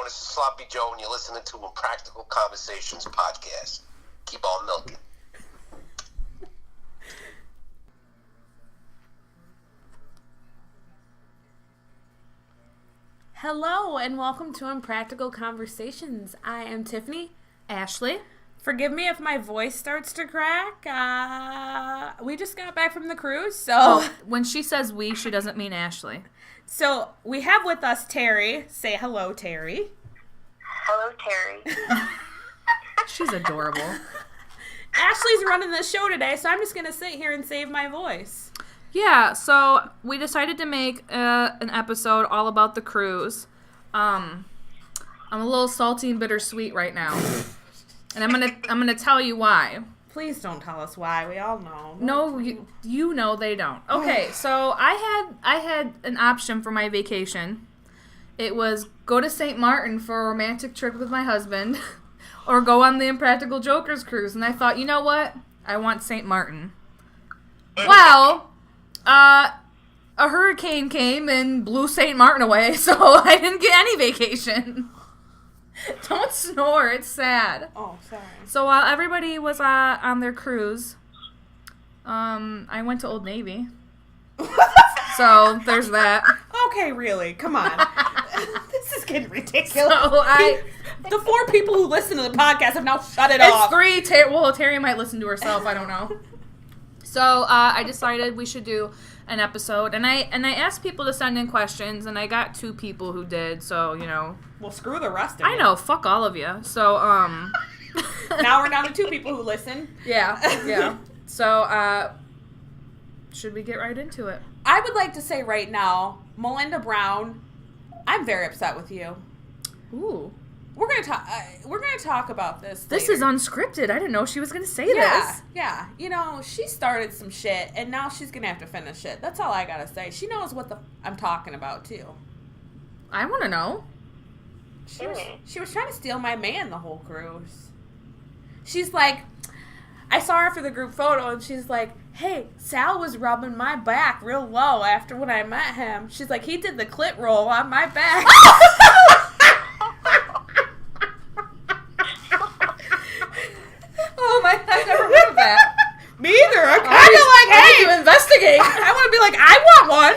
doing? This is Sloppy Joe, and you're listening to Impractical Conversations podcast. Keep on milking. Hello, and welcome to Impractical Conversations. I am Tiffany. Ashley. Forgive me if my voice starts to crack. We just got back from the cruise, so... when she says we, she doesn't mean Ashley. So, we have with us Terri. Say hello, Terri. Hello, Terri. She's adorable. Ashley's running the show today, so I'm just going to sit here and save my voice. Yeah, so we decided to make an episode all about the cruise. I'm a little salty and bittersweet right now. And I'm gonna tell you why. Please don't tell us why. We all know. No, you know they don't. Okay, so I had an option for my vacation. It was go to St. Martin for a romantic trip with my husband, or go on the Impractical Jokers cruise. And I thought, you know what? I want St. Martin. Well, a hurricane came and blew St. Martin away, so I didn't get any vacation. Don't snore, it's sad. Oh, sorry. So while everybody was on their cruise, I went to Old Navy. So there's that. Okay, really? Come on. This is getting ridiculous. So the 4 people who listen to the podcast have now shut it it's off. 3. Terri might listen to herself. I don't know. So I decided we should do an episode, and I asked people to send in questions, and I got 2 people who did. So Well, screw the rest of it. I know, fuck all of you. So Now we're down to 2 people who listen. Yeah. So should we get right into it? I would like to say right now, Melinda Brown, I'm very upset with you. Ooh. We're gonna talk about this. This later. is unscripted. I didn't know she was going to say this. Yeah. She started some shit, and now she's gonna have to finish it. That's all I gotta say. She knows what I'm talking about too. I want to know. She was trying to steal my man the whole cruise. She's like, I saw her for the group photo, and she's like, hey, Sal was rubbing my back real low after when I met him. She's like, he did the clit roll on my back. Oh my! I never heard of that. Me either. I'm kind of like, hey, you investigate. I want to be like, I want one.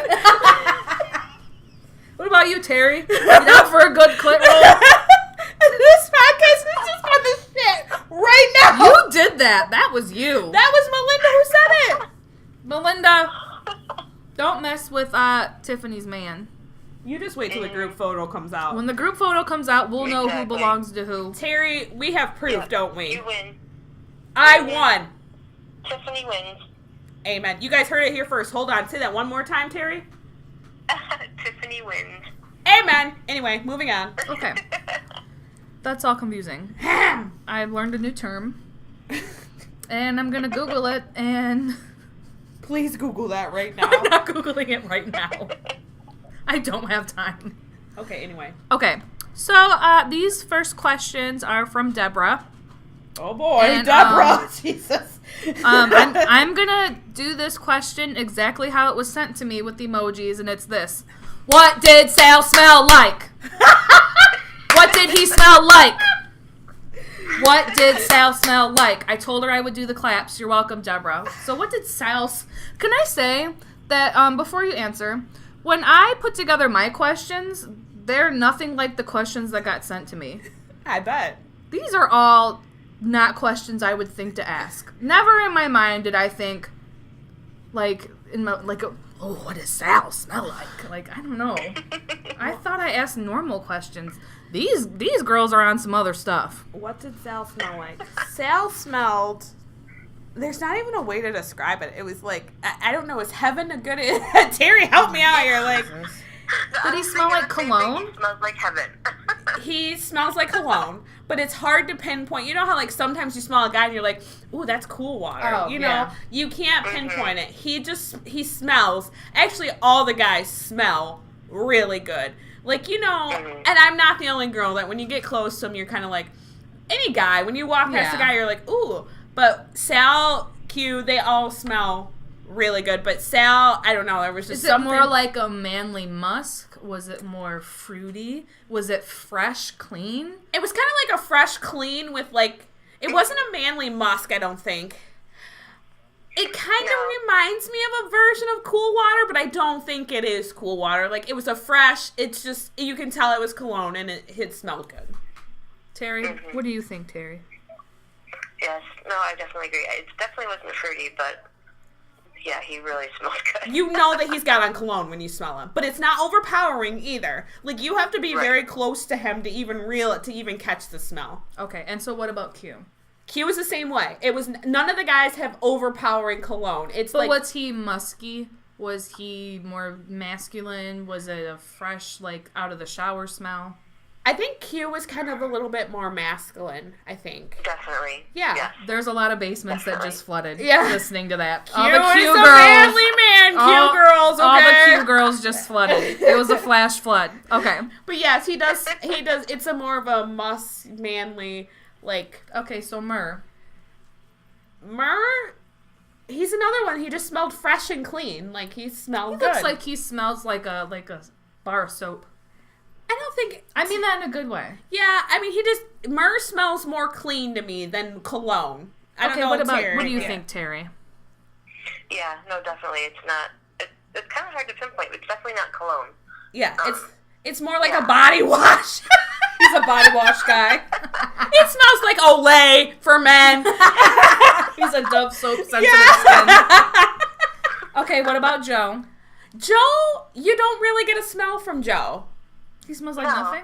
What about you, Terri? You down for a good clit roll? This podcast is just on the shit right now. You did that. That was you. That was Melinda who said it. Melinda, don't mess with Tiffany's man. You just wait till the group photo comes out. When the group photo comes out, we'll know who belongs to who. Terri, we have proof, don't we? You win. I won. Tiffany wins. Amen. You guys heard it here first. Hold on. Say that one more time, Terri. Tiffany wins. Amen. Anyway, moving on. Okay. That's all confusing. I've learned a new term. And I'm going to Google it, and... Please Google that right now. I'm not Googling it right now. I don't have time. Okay, anyway. Okay. So, these first questions are from Deborah. Oh boy, And, Deborah. Jesus. I'm gonna do this question exactly how it was sent to me with the emojis, and it's this. What did Sal smell like? What did he smell like? What did Sal smell like? I told her I would do the claps. You're welcome, Deborah. So what did Can I say that, before you answer, when I put together my questions, they're nothing like the questions that got sent to me. I bet. These are all not questions I would think to ask. Never in my mind did I think, oh, what does Sal smell like? Like, I don't know. I thought I asked normal questions. These girls are on some other stuff. What did Sal smell like? Sal smelled... There's not even a way to describe it. It was like, I don't know, is heaven a good... Terri, help me out here. Like, did he smell like cologne? He smells like heaven. He smells like cologne, but it's hard to pinpoint. You know how, like, sometimes you smell a guy and you're like, ooh, that's cool water. Oh, you know? yeah. You can't pinpoint it. He smells. Actually, all the guys smell really good. Like, and I'm not the only girl that when you get close to him, you're kind of like, any guy, when you walk past a guy, you're like, ooh. But Sal, Q, they all smell really good. But Sal, I don't know. There was just Is something. it more like a manly musk? Was it more fruity? Was it fresh, clean? It was kind of like a fresh, clean with like. It wasn't a manly musk, I don't think. It kind of reminds me of a version of Cool Water, but I don't think it is Cool Water. Like, it was a fresh, it's just, you can tell it was cologne, and it smelled good. Terry, what do you think, Terry? Yes. No, I definitely agree. It definitely wasn't fruity, but yeah, he really smelled good. You know that he's got on cologne when you smell him, but it's not overpowering either. Like, you have to be very close to him to even catch the smell. Okay, and so what about Q? Q was the same way. It was none of the guys have overpowering cologne. But was he musky? Was he more masculine? Was it a fresh, like, out of the shower smell? I think Q was kind of a little bit more masculine, I think. Definitely. Yeah. Yes. There's a lot of basements that just flooded listening to that. Q is a manly man. Q girls, okay? All the Q girls just flooded. It was a flash flood. Okay. But yes, he does. It's a more of a manly, like. Okay, so Murr, he's another one. He just smelled fresh and clean. Like, he smelled good. Looks like he smells like a bar of soap. I don't think. I mean that in a good way. Yeah, I mean, Murr smells more clean to me than cologne. I don't know. What Terry. What do you think, Terry? Yeah, no, definitely. It's not. It's kind of hard to pinpoint. It's definitely not cologne. Yeah, it's more like a body wash. He's a body wash guy. It smells like Olay for men. He's a Dove soap sensitive skin. Okay, what about Joe? Joe, you don't really get a smell from Joe. He smells like nothing?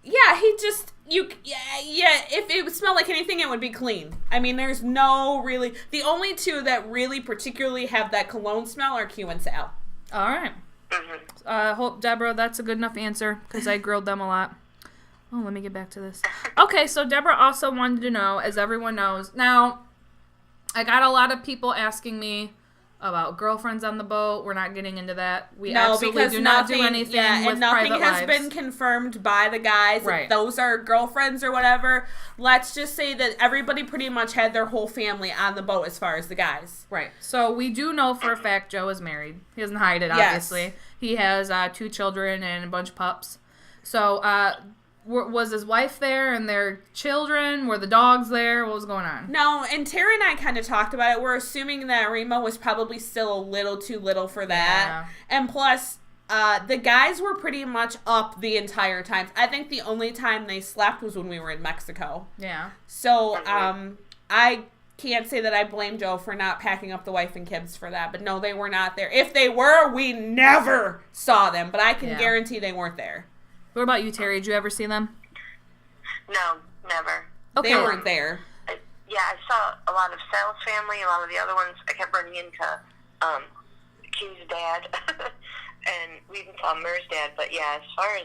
Yeah, he just, if it would smell like anything, it would be clean. I mean, there's no really, the only two that really particularly have that cologne smell are Q and Sal. All right. Hope, Deborah, that's a good enough answer, because I grilled them a lot. Oh, let me get back to this. Okay, so Deborah also wanted to know, as everyone knows, now, I got a lot of people asking me about girlfriends on the boat. We're not getting into that. We absolutely do not do anything with nothing private has lives. been confirmed by the guys. Right. If those are girlfriends or whatever. Let's just say that everybody pretty much had their whole family on the boat as far as the guys. Right. So we do know for a fact Joe is married. He doesn't hide it, Yes. obviously. He has 2 children and a bunch of pups. So was his wife there and their children? Were the dogs there? What was going on? No, and Terry and I kind of talked about it. We're assuming that Remo was probably still a little too little for that. Yeah. And plus, the guys were pretty much up the entire time. I think the only time they slept was when we were in Mexico. Yeah. So, I can't say that I blame Joe for not packing up the wife and kids for that. But no, they were not there. If they were, we never saw them. But I can guarantee they weren't there. What about you, Terry? Did you ever see them? No, never. Okay. They weren't there. I saw a lot of Sal's family, a lot of the other ones. I kept running into Q's dad, and we even saw Murr's dad. But yeah, as far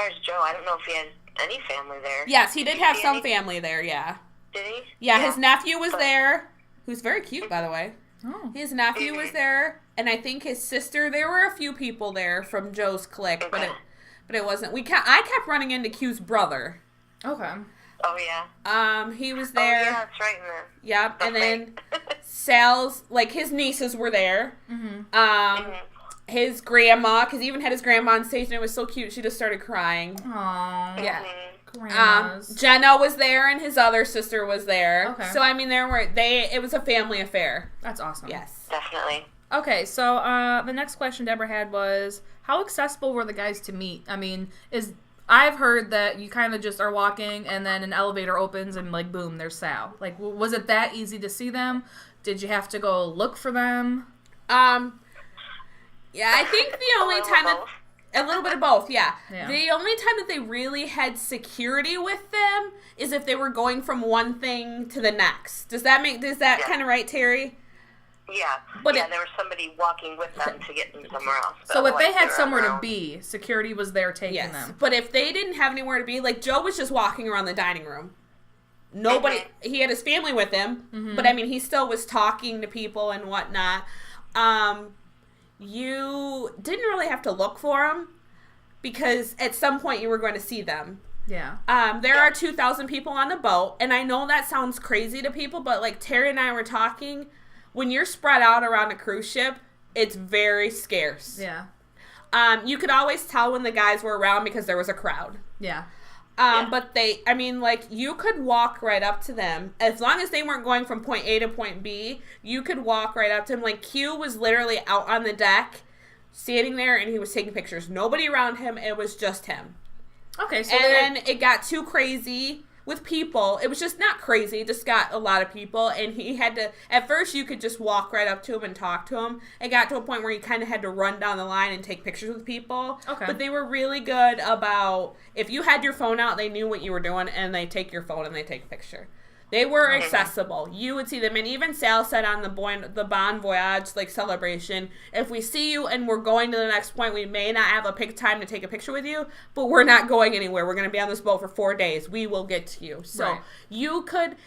as Joe, I don't know if he had any family there. Yes, he did have some family there. Yeah. Did he? Yeah, his nephew was there, who's very cute, by the way. Oh. His nephew was there, and I think his sister. There were a few people there from Joe's clique, but it wasn't. I kept running into Q's brother. Okay. Oh yeah. He was there. Oh yeah, that's right. Yep, and then Sal's, like, his nieces were there. Mm-hmm. His grandma, because he even had his grandma on stage, and it was so cute. She just started crying. Aww. Yeah. Grandmas. Jenna was there, and his other sister was there. Okay. So I mean, it was a family affair. That's awesome. Yes. Definitely. Okay, so the next question Deborah had was, how accessible were the guys to meet? I mean, I've heard that you kind of just are walking and then an elevator opens and, like, boom, there's Sal. Like, was it that easy to see them? Did you have to go look for them? Yeah, I think the only time that... A little bit of both, yeah. The only time that they really had security with them is if they were going from one thing to the next. Does that kind of right, Terry? Yeah. But there was somebody walking with them to get them somewhere else. So if they had somewhere to be, security was there taking them. But if they didn't have anywhere to be, like, Joe was just walking around the dining room. Nobody, he had his family with him, but I mean, he still was talking to people and whatnot. You didn't really have to look for them because at some point you were going to see them. Yeah. There are 2,000 people on the boat, and I know that sounds crazy to people, but, like, Terry and I were talking. when you're spread out around a cruise ship, it's very scarce. Yeah. You could always tell when the guys were around because there was a crowd. Yeah. But you could walk right up to them. As long as they weren't going from point A to point B, you could walk right up to them. Like, Q was literally out on the deck, standing there, and he was taking pictures. Nobody around him. It was just him. Okay, so and then it got too crazy with people. It was just not crazy. It just got a lot of people, and he had to, at first you could just walk right up to him and talk to him. It got to a point where you kind of had to run down the line and take pictures with people. Okay. But they were really good about, if you had your phone out, they knew what you were doing, and they take your phone and they take a picture. They were accessible. You would see them. And even Sal said on the Bon Voyage celebration, if we see you and we're going to the next point, we may not have a time to take a picture with you, but we're not going anywhere. We're going to be on this boat for 4 days. We will get to you. So you could, and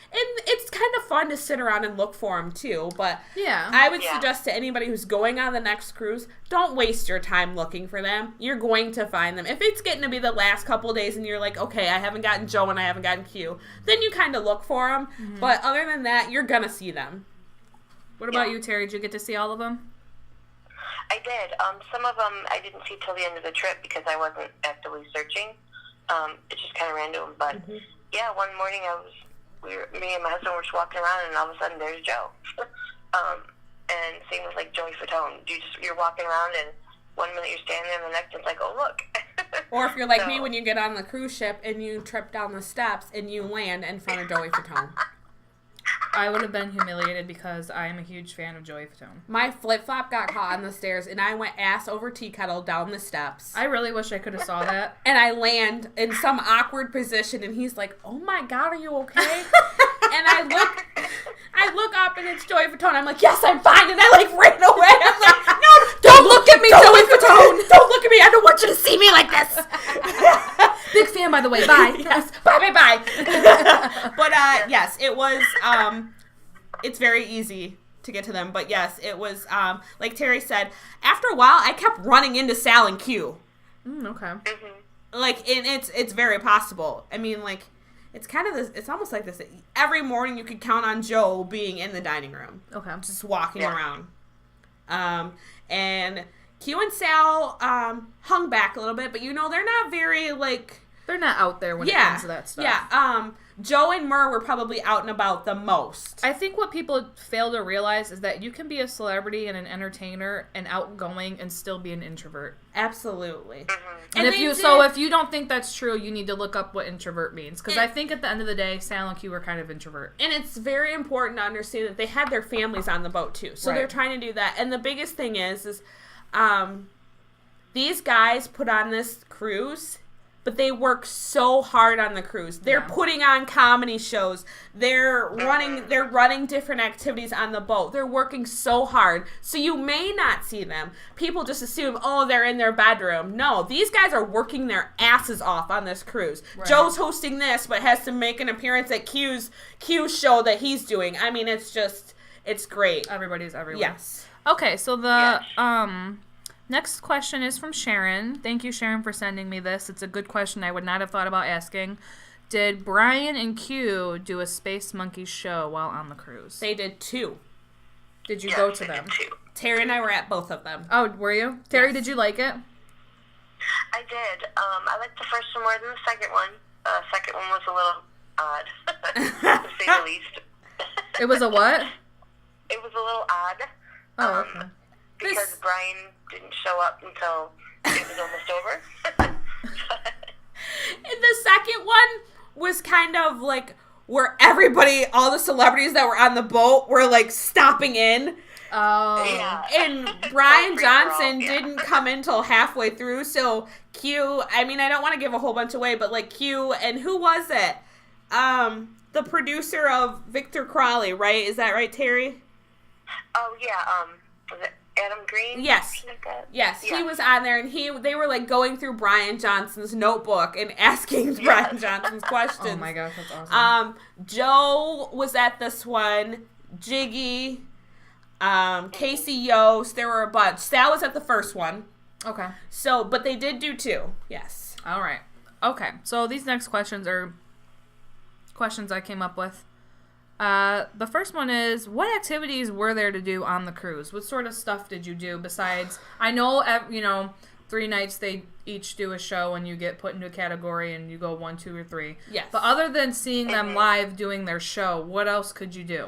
it's kind of fun to sit around and look for them too. But I would suggest to anybody who's going on the next cruise, don't waste your time looking for them. You're going to find them. If it's getting to be the last couple of days and you're like, okay, I haven't gotten Joe and I haven't gotten Q, then you kind of look for them. Mm-hmm. But other than that, you're gonna see them. What about you, Terry? Did you get to see all of them? I did. Some of them I didn't see till the end of the trip because I wasn't actively searching. It's just kind of random. But one morning me and my husband were just walking around, and all of a sudden there's Joe. And same with like Joey Fatone. You're walking around, and 1 minute you're standing there, and the next it's like, oh look. Or if you're like me when you get on the cruise ship and you trip down the steps and you land in front of Joey Fatone. I would have been humiliated because I am a huge fan of Joey Fatone. My flip-flop got caught on the stairs, and I went ass over tea kettle down the steps. I really wish I could have saw that. And I land in some awkward position, and he's like, oh my God, are you okay? And I look up, and it's Joey Fatone. I'm like, yes, I'm fine. And I ran away. I'm like, no, don't look at me, Joey Fatone. Don't look at me. I don't want you to see me like this. Big fan, by the way. Bye. Yes. Bye. But, yes, it was, it's very easy to get to them. But, yes, it was, like Terry said, after a while, I kept running into Sal and Q. Okay. Mm-hmm. Like, and it's very possible. I mean, like, it's kind of this, it's almost like this. Every morning you could count on Joe being in the dining room. Okay. Just walking around. And Q and Sal hung back a little bit, but they're not very, like... They're not out there when it comes to that stuff. Yeah. Joe and Murr were probably out and about the most. I think what people fail to realize is that you can be a celebrity and an entertainer and outgoing and still be an introvert. Absolutely. Mm-hmm. And if you don't think that's true, you need to look up what introvert means. Because I think at the end of the day, Sal and Q were kind of introvert. And it's very important to understand that they had their families on the boat too. So they're trying to do that. And the biggest thing is these guys put on this cruise, but they work so hard on the cruise. They're putting on comedy shows. They're running different activities on the boat. They're working so hard. So you may not see them. People just assume, oh, they're in their bedroom. No, these guys are working their asses off on this cruise. Right. Joe's hosting this, but has to make an appearance at Q's show that he's doing. I mean, it's great. Everybody's everywhere. Yes. Okay, so the next question is from Sharon. Thank you, Sharon, for sending me this. It's a good question I would not have thought about asking. Did Brian and Q do a Space Monkey show while on the cruise? They did 2. Did you go to them? 2. Terry and I were at both of them. Oh, were you? Terry, did you like it? I did. I liked the first one more than the second one. Second one was a little odd, to say the least. It was a what? It was a little odd. Oh, okay. Because Brian didn't show up until it was almost over. And the second one was kind of like where all the celebrities that were on the boat were like stopping in. Oh. Yeah. And Brian Johnson didn't come in till halfway through, so Q, I mean, I don't want to give a whole bunch away, but like Q, and who was it? The producer of Victor Crowley, right? Is that right, Terry? Oh, yeah, was it Adam Green? Yes. Like that? Yes, he was on there, and they were like going through Brian Johnson's notebook and asking Brian Johnson's questions. Oh my gosh, that's awesome. Joe was at this one, Jiggy, Casey Yost, there were a bunch. Sal was at the first one. Okay. So, but they did do 2, yes. All right. Okay, so these next questions are questions I came up with. The first one is, what activities were there to do on the cruise? What sort of stuff did you do besides, I know, 3 nights they each do a show and you get put into a category and you go 1, 2, or 3. Yes. But other than seeing them live doing their show, what else could you do?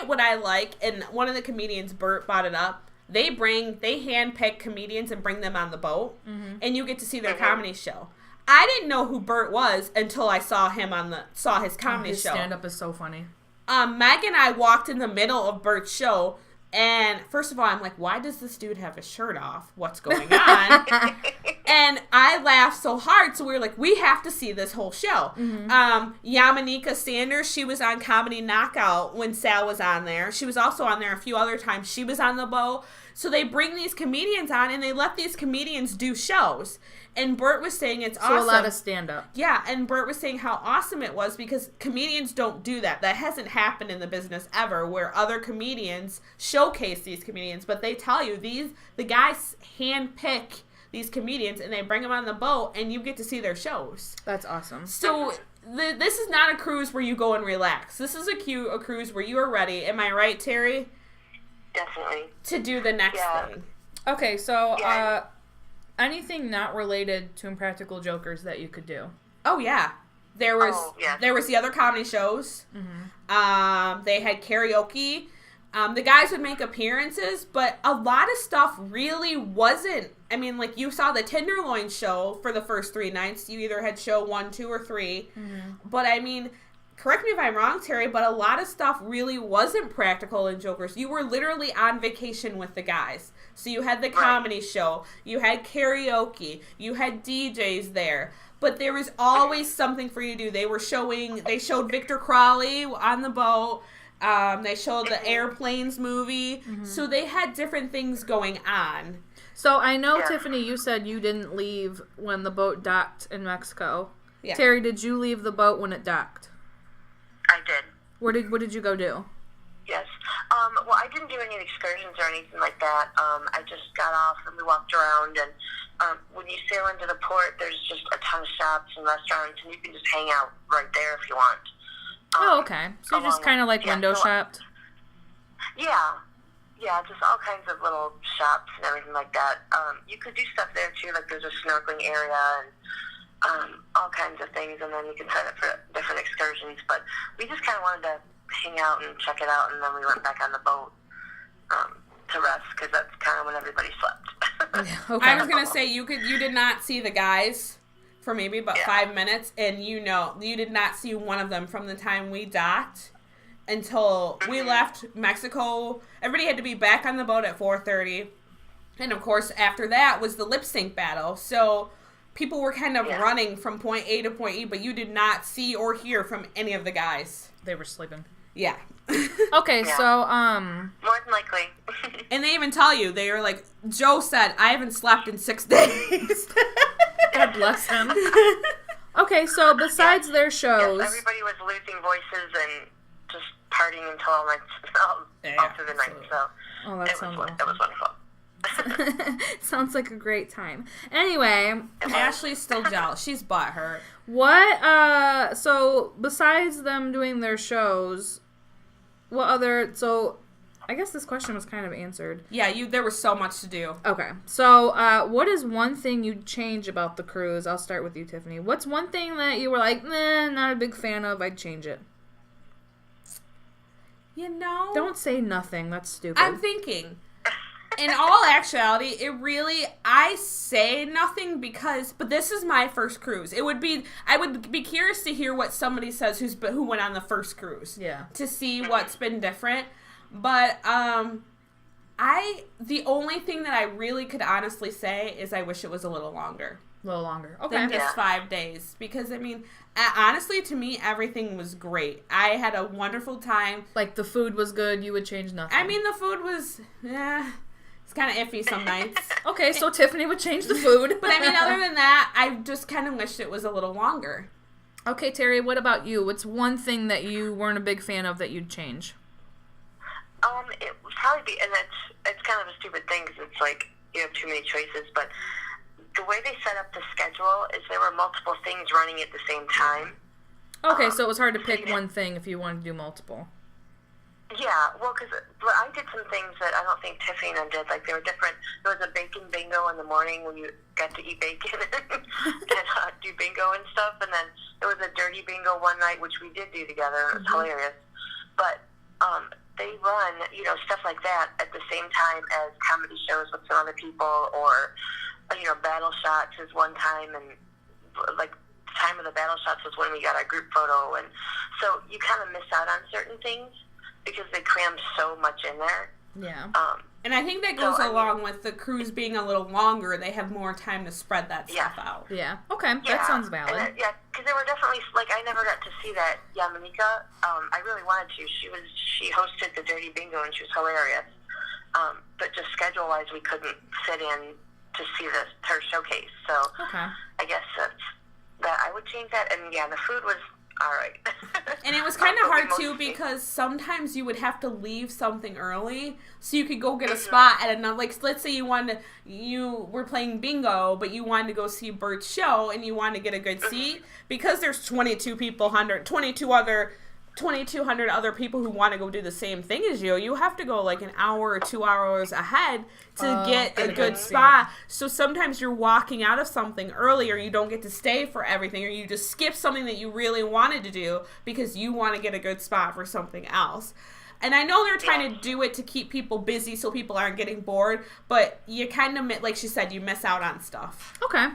What I like, and one of the comedians, Bert, brought it up, they handpick comedians and bring them on the boat, and you get to see their comedy show. I didn't know who Bert was until I saw his comedy show. His stand-up is so funny. Meg and I walked in the middle of Bert's show, and first of all, I'm like, why does this dude have his shirt off? What's going on? And I laughed so hard, so we were like, we have to see this whole show. Yamanika Sanders, she was on Comedy Knockout when Sal was on there. She was also on there a few other times. She was on the boat. So they bring these comedians on, and they let these comedians do shows. And Bert was saying it's awesome. So a lot of stand-up. Yeah, and Bert was saying how awesome it was because comedians don't do that. That hasn't happened in the business ever, where other comedians showcase these comedians. But they tell you, the guys handpick these comedians, and they bring them on the boat, and you get to see their shows. That's awesome. So this is not a cruise where you go and relax. This is a cruise where you are ready. Am I right, Terry? Definitely. To do the next thing. Okay, so anything not related to Impractical Jokers that you could do? Oh yeah, there was the other comedy shows. They had karaoke. The guys would make appearances, but a lot of stuff really wasn't. I mean, like you saw the Tenderloin show for the first 3 nights. You either had show 1, 2, or 3. But I mean, correct me if I'm wrong, Terry, but a lot of stuff really wasn't practical in Jokers. You were literally on vacation with the guys. So you had the comedy show, you had karaoke, you had DJs there, but there was always something for you to do. They showed Victor Crowley on the boat. They showed the Airplanes movie. So they had different things going on. So I know, Tiffany, you said you didn't leave when the boat docked in Mexico. Yeah. Terry, did you leave the boat when it docked? I did. What did you go do? Yes. Well, I didn't do any excursions or anything like that. I just got off and we walked around. And when you sail into the port, there's just a ton of shops and restaurants, and you can just hang out right there if you want. Okay. So you just kind of like window shopped? Yeah. Yeah, just all kinds of little shops and everything like that. You could do stuff there, too. Like, there's a snorkeling area and all kinds of things, and then you can sign up for different excursions. But we just kind of wanted to hang out and check it out, and then we went back on the boat to rest, because that's kind of when everybody slept. Okay. I was going to say, you did not see the guys for maybe about 5 minutes, and you did not see one of them from the time we docked until we left Mexico. Everybody had to be back on the boat at 4:30. And, of course, after that was the lip sync battle. So people were kind of running from point A to point E, but you did not see or hear from any of the guys. They were sleeping. Yeah. Okay, so, more than likely. And they even tell you, they were like, Joe said, I haven't slept in 6 days. God bless him. Okay, so besides their shows... Yes, everybody was losing voices and just partying until all through the night. So it was wonderful. Sounds like a great time. Anyway, Ashley's still jealous. She's butthurt. What, so besides them doing their shows, what other, so I guess this question was kind of answered. Yeah, there was so much to do. Okay, so what is one thing you'd change about the cruise? I'll start with you, Tiffany. What's one thing that you were like, not a big fan of, I'd change it? You know? Don't say nothing, that's stupid. I'm thinking. In all actuality, I say nothing but this is my first cruise. I would be curious to hear what somebody says who went on the first cruise. Yeah. To see what's been different. But, the only thing that I really could honestly say is I wish it was a little longer. A little longer. Okay. Than just 5 days. Because, I mean, honestly, to me, everything was great. I had a wonderful time. Like, the food was good, you would change nothing. I mean, the food was, it's kind of iffy some nights. Okay, so Tiffany would change the food. But, I mean, other than that, I just kind of wished it was a little longer. Okay, Terry, what about you? What's one thing that you weren't a big fan of that you'd change? It would probably be, and it's kind of a stupid thing, because it's like, you have too many choices, but the way they set up the schedule is there were multiple things running at the same time. Okay, so it was hard to pick one thing if you wanted to do multiple. Yeah, well, because I did some things that I don't think Tiffany and them did. Like, they were different. There was a bacon bingo in the morning when you got to eat bacon and do bingo and stuff. And then there was a dirty bingo one night, which we did do together. It was hilarious. But they run, stuff like that at the same time as comedy shows with some other people, or, battle shots is one time, and, like, the time of the battle shots was when we got our group photo. And so you kind of miss out on certain things, because they crammed so much in there. Yeah. And I think that goes along with the cruise being a little longer. They have more time to spread that stuff out. Yeah. Okay. That sounds valid. Because there were definitely, like, I never got to see that Yamanika. I really wanted to. She hosted the Dirty Bingo, and she was hilarious. But just schedule-wise, we couldn't fit in to see her showcase. So I guess that I would change that. And, the food was all right. And it was kind of hard, too, because sometimes you would have to leave something early so you could go get a spot at another. Like, let's say you were playing bingo, but you wanted to go see Bert's show and you wanted to get a good seat. Because there's 2,200 other people who want to go do the same thing as you. You have to go like an hour or 2 hours ahead to get a good spot. So sometimes you're walking out of something early, or you don't get to stay for everything, or you just skip something that you really wanted to do because you want to get a good spot for something else. And I know they're trying to do it to keep people busy so people aren't getting bored, but you kind of, like she said, you miss out on stuff. Okay.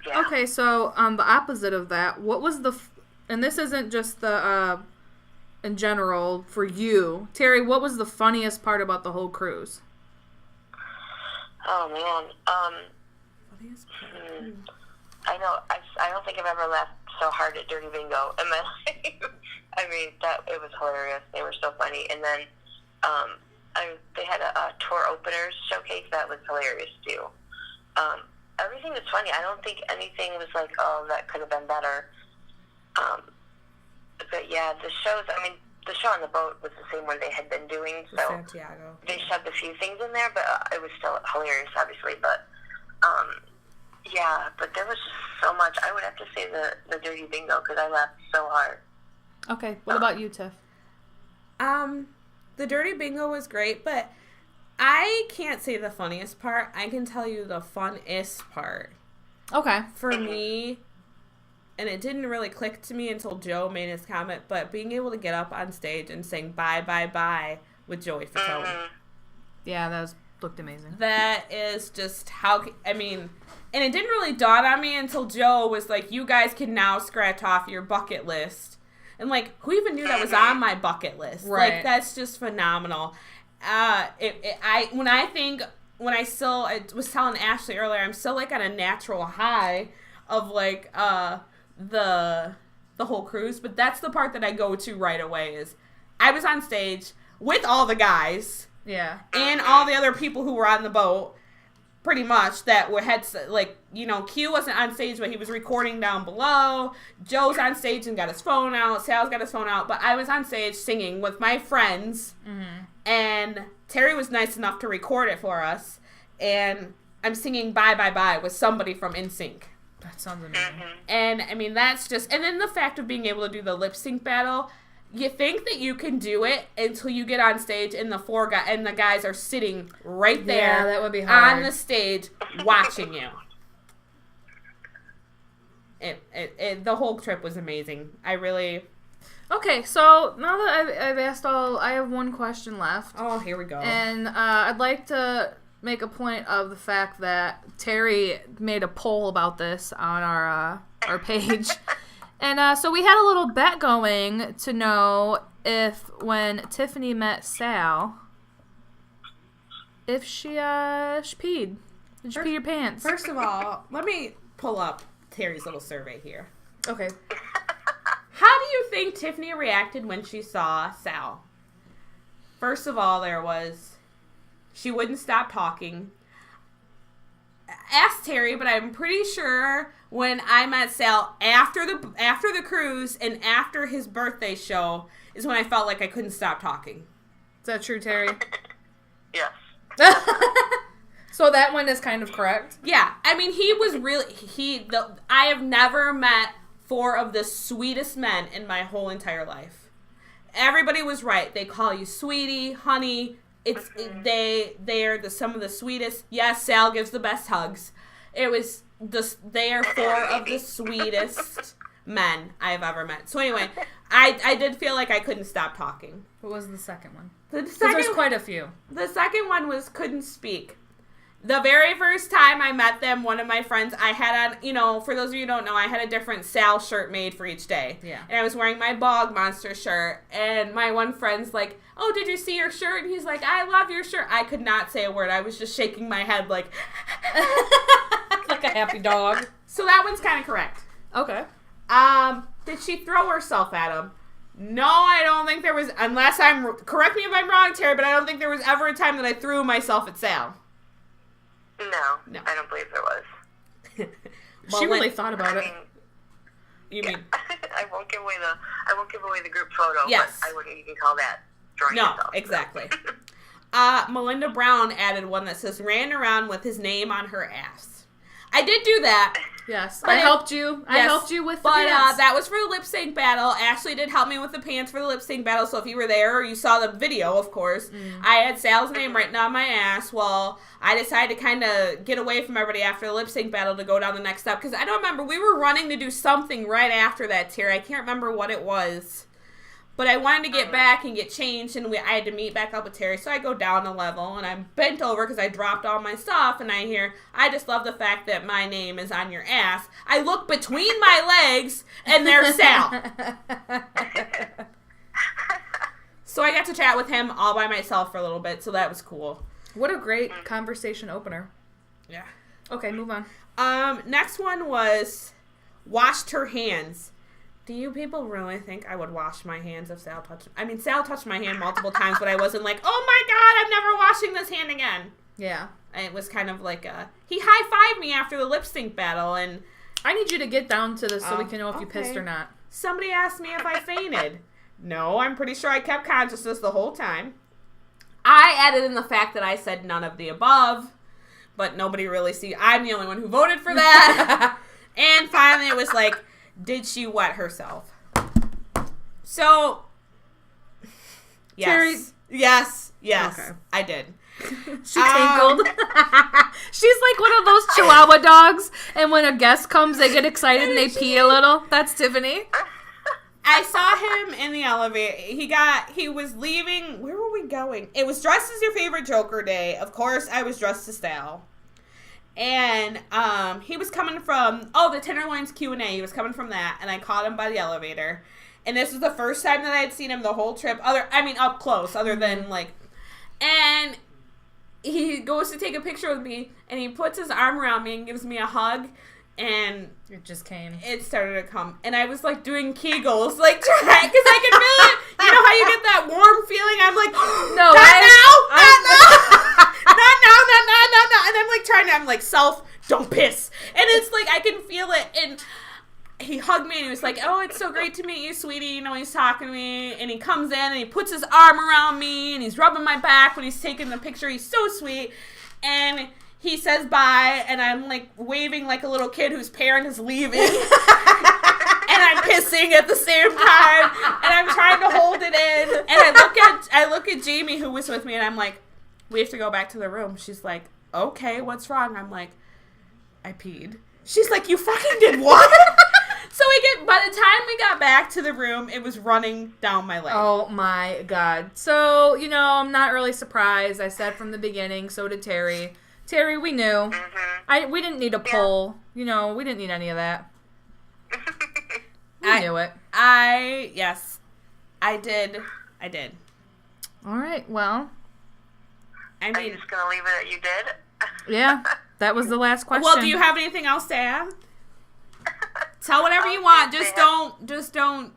Yeah. Okay, so the opposite of that, what was and this isn't just the... in general, for you, Terry, what was the funniest part about the whole cruise? Oh man, Funniest part. I know. I don't think I've ever laughed so hard at Dirty Bingo in my life. I mean, it was hilarious. They were so funny. And then they had a tour openers showcase that was hilarious too. Everything was funny. I don't think anything was like, oh, that could have been better. But yeah, the shows, the show on the boat was the same one they had been doing, so Santiago. They shoved a few things in there, but it was still hilarious, obviously. But, but there was just so much. I would have to say the Dirty Bingo, because I laughed so hard. Okay, what about you, Tiff? The Dirty Bingo was great, but I can't say the funniest part. I can tell you the funnest part. Okay. For me... And it didn't really click to me until Joe made his comment, but being able to get up on stage and sing Bye, Bye, Bye with Joey Fatone. Yeah, that looked amazing. That is just and it didn't really dawn on me until Joe was like, you guys can now scratch off your bucket list. And, like, who even knew that was on my bucket list? Right. Like, that's just phenomenal. I was telling Ashley earlier, I'm still, like, on a natural high of, like, the whole cruise, but that's the part that I go to right away is I was on stage with all the guys, and all the other people who were on the boat, pretty much, that had, like, Q wasn't on stage, but he was recording down below. Joe's on stage and got his phone out. Sal's got his phone out, but I was on stage singing with my friends, and Terry was nice enough to record it for us, and I'm singing Bye Bye Bye with somebody from NSYNC. That sounds amazing. And, that's just... And then the fact of being able to do the lip sync battle, you think that you can do it until you get on stage and the guys are sitting right there. Yeah, that would be hard. On the stage watching you. The whole trip was amazing. I really... Okay, so now that I've asked I have one question left. Oh, here we go. And I'd like to... make a point of the fact that Terry made a poll about this on our page. And so we had a little bet going to know if when Tiffany met Sal, if she peed. Did she pee your pants? First of all, let me pull up Terry's little survey here. Okay. How do you think Tiffany reacted when she saw Sal? First of all, she wouldn't stop talking. Ask Terry, but I'm pretty sure when I met Sal after the cruise and after his birthday show is when I felt like I couldn't stop talking. Is that true, Terry? Yes. So that one is kind of correct. Yeah, he was really I have never met 4 of the sweetest men in my whole entire life. Everybody was right. They call you sweetie, honey. They are some of the sweetest. Yes, Sal gives the best hugs. They are 4 of the sweetest men I've ever met. So anyway, I did feel like I couldn't stop talking. What was the second one? Because there's quite a few. The second one was couldn't speak. The very first time I met them, one of my friends, I had on, for those of you who don't know, I had a different Sal shirt made for each day. Yeah. And I was wearing my Bog Monster shirt, and my one friend's like, oh, did you see your shirt? And he's like, I love your shirt. I could not say a word. I was just shaking my head like... like a happy dog. So that one's kind of correct. Okay. Did she throw herself at him? No, I don't think there was, correct me if I'm wrong, Terry, but I don't think there was ever a time that I threw myself at Sal. No, I don't believe there was. She really thought about it. I won't give away the group photo. Yes. But I wouldn't even call that drawing yourself. No, exactly. Melinda Brown added one that says, ran around with his name on her ass. I did do that. Yes, I helped you. I helped you with the pants. That was for the lip sync battle. Ashley did help me with the pants for the lip sync battle, so if you were there or you saw the video, of course, I had Sal's name written on my ass. Well, I decided to kind of get away from everybody after the lip sync battle to go down the next step, because I don't remember. We were running to do something right after that, Terry. I can't remember what it was. But I wanted to get back and get changed, and I had to meet back up with Terry. So I go down a level, and I'm bent over because I dropped all my stuff, and I hear, I just love the fact that my name is on your ass. I look between my legs, and there's Sal. So I got to chat with him all by myself for a little bit, so that was cool. What a great conversation opener. Yeah. Okay, move on. Next one was washed her hands. Do you people really think I would wash my hands if Sal touched... I mean, Sal touched my hand multiple times, but I wasn't like, oh my god, I'm never washing this hand again. Yeah. It was kind of like he high-fived me after the lip sync battle, and... I need you to get down to this so we can know if you pissed or not. Somebody asked me if I fainted. No, I'm pretty sure I kept consciousness the whole time. I added in the fact that I said none of the above, but nobody really I'm the only one who voted for that. And finally it was like... Did she wet herself? So, yes. Terry. Yes. Okay. I did. She tinkled. She's like one of those Chihuahua dogs, and when a guest comes, they get excited and they pee a little. That's Tiffany. I saw him in the elevator. He was leaving. Where were we going? It was Dressed as Your Favorite Joker Day. Of course, I was dressed as Sal. And he was coming from, the Tenderloins Q&A. He was coming from that, and I caught him by the elevator. And this was the first time that I had seen him the whole trip, up close, other than, and he goes to take a picture with me, and he puts his arm around me and gives me a hug, and... It just came. It started to come. And I was, doing Kegels, because I could feel it. You know how you get that warm feeling? I'm like, no, not now! And I'm don't piss. And it's I can feel it. And he hugged me and he was like, oh, it's so great to meet you, sweetie. He's talking to me. And he comes in and he puts his arm around me and he's rubbing my back when he's taking the picture. He's so sweet. And he says bye. And I'm waving like a little kid whose parent is leaving. And I'm pissing at the same time. And I'm trying to hold it in. And I look at Jamie, who was with me, and I'm like, we have to go back to the room. She's like, okay, what's wrong? I'm like, I peed. She's like, you fucking did what? So by the time we got back to the room, it was running down my leg. Oh my god. So, I'm not really surprised. I said from the beginning, so did Terry. Terry, we knew. Mm-hmm. We didn't need a poll. We didn't need any of that. We knew it. Yes, I did. All right, well. Are you just going to leave it at you did? Yeah, that was the last question. Well, do you have anything else to add? Tell whatever you want. Just don't.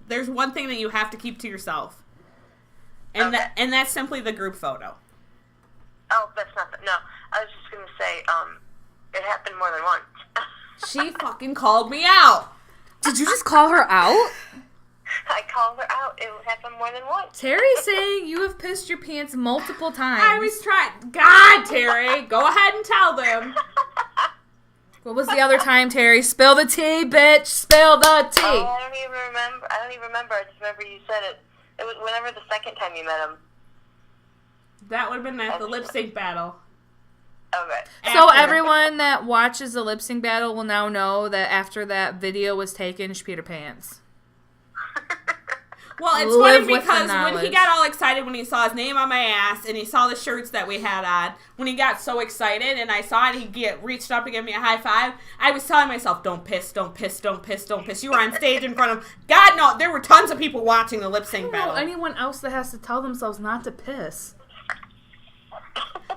There's one thing that you have to keep to yourself. And that's simply the group photo. Oh, that's nothing. No, I was just going to say, it happened more than once. She fucking called me out. Did you just call her out? I called her out. It happened more than once. Terry's saying you have pissed your pants multiple times. I was trying. God, Terry, go ahead and tell them. What was the other time, Terry? Spill the tea, bitch. Spill the tea. Oh, I don't even remember. I just remember you said it. It was whenever the second time you met him. That would have been at the lip sync battle. Okay. So After. everyone that watches the lip sync battle will now know that after that video was taken, she peed her pants. Well, it's Live funny with the because when he knowledge. got all excited when he saw his name on my ass and he saw the shirts that we had on, when he got so excited and I saw it, he reached up to give me a high five. I was telling myself, don't piss, don't piss, don't piss, don't piss. You were on stage in front of, God, no, there were tons of people watching the lip I sync don't know battle. anyone else that has to tell themselves not to piss.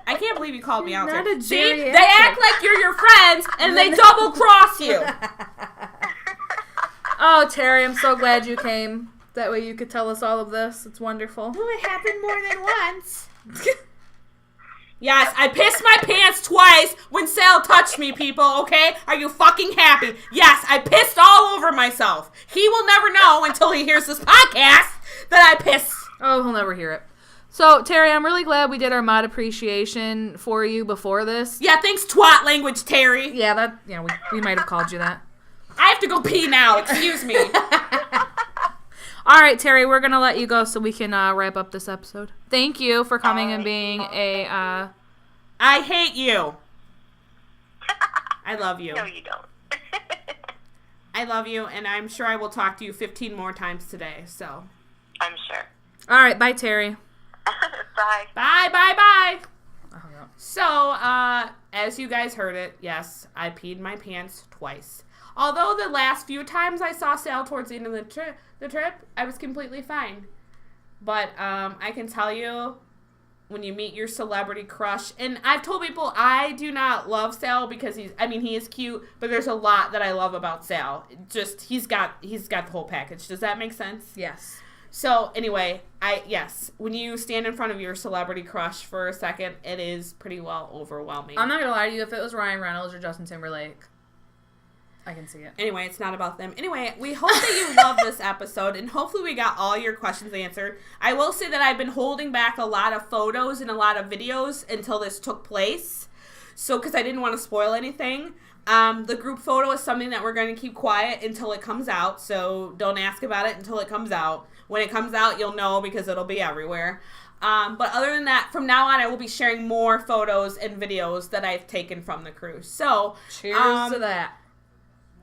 I can't believe you called me out Not there. a See, geriatric. they act like you're your friends and they double cross you. Oh, Terry, I'm so glad you came. That way you could tell us all of this. It's wonderful. Well, it happened more than once. Yes, I pissed my pants twice when Sal touched me, people, okay? Are you fucking happy? Yes, I pissed all over myself. He will never know until he hears this podcast that I pissed. Oh, he'll never hear it. So, Terry, I'm really glad we did our mod appreciation for you before this. Yeah, thanks, twat language, Terry. Yeah, we might have called you that. I have to go pee now, excuse me. All right, Terry, we're going to let you go so we can wrap up this episode. Thank you for coming and being a... I hate you. I love you. No, you don't. I love you, and I'm sure I will talk to you 15 more times today, so. I'm sure. All right, bye, Terry. Bye. Bye, bye, bye. Oh, yeah. So, as you guys heard it, yes, I peed my pants twice. Although the last few times I saw Sal towards the end of the trip, I was completely fine. But I can tell you, when you meet your celebrity crush, and I've told people I do not love Sal because he is cute, but there's a lot that I love about Sal. Just he's got the whole package. Does that make sense? Yes. So anyway, when you stand in front of your celebrity crush for a second, it is pretty well overwhelming. I'm not going to lie to you. If it was Ryan Reynolds or Justin Timberlake, I can see it. Anyway, it's not about them. Anyway, we hope that you love this episode, and hopefully we got all your questions answered. I will say that I've been holding back a lot of photos and a lot of videos until this took place. So, because I didn't want to spoil anything. The group photo is something that we're going to keep quiet until it comes out, so don't ask about it until it comes out. When it comes out, you'll know because it'll be everywhere. But other than that, from now on, I will be sharing more photos and videos that I've taken from the cruise. So, Cheers to that.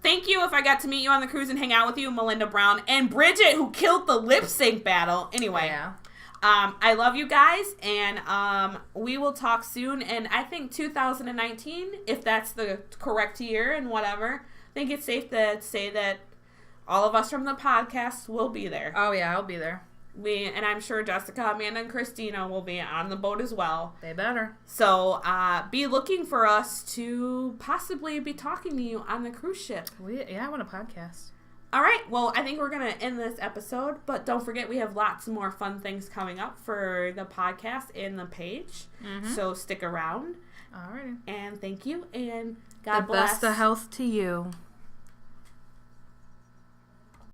thank you if I got to meet you on the cruise and hang out with you, Melinda Brown, and Bridget, who killed the lip sync battle. Anyway, Yeah. I love you guys, and we will talk soon. And I think 2019, if that's the correct year and whatever, I think it's safe to say that all of us from the podcast will be there. Oh, yeah, I'll be there. And I'm sure Jessica, Amanda, and Christina will be on the boat as well. They better. So be looking for us to possibly be talking to you on the cruise ship. I want a podcast. All right. Well, I think we're going to end this episode, but don't forget we have lots more fun things coming up for the podcast and the page. Mm-hmm. So stick around. All right. And thank you, and God The bless. best of health to you.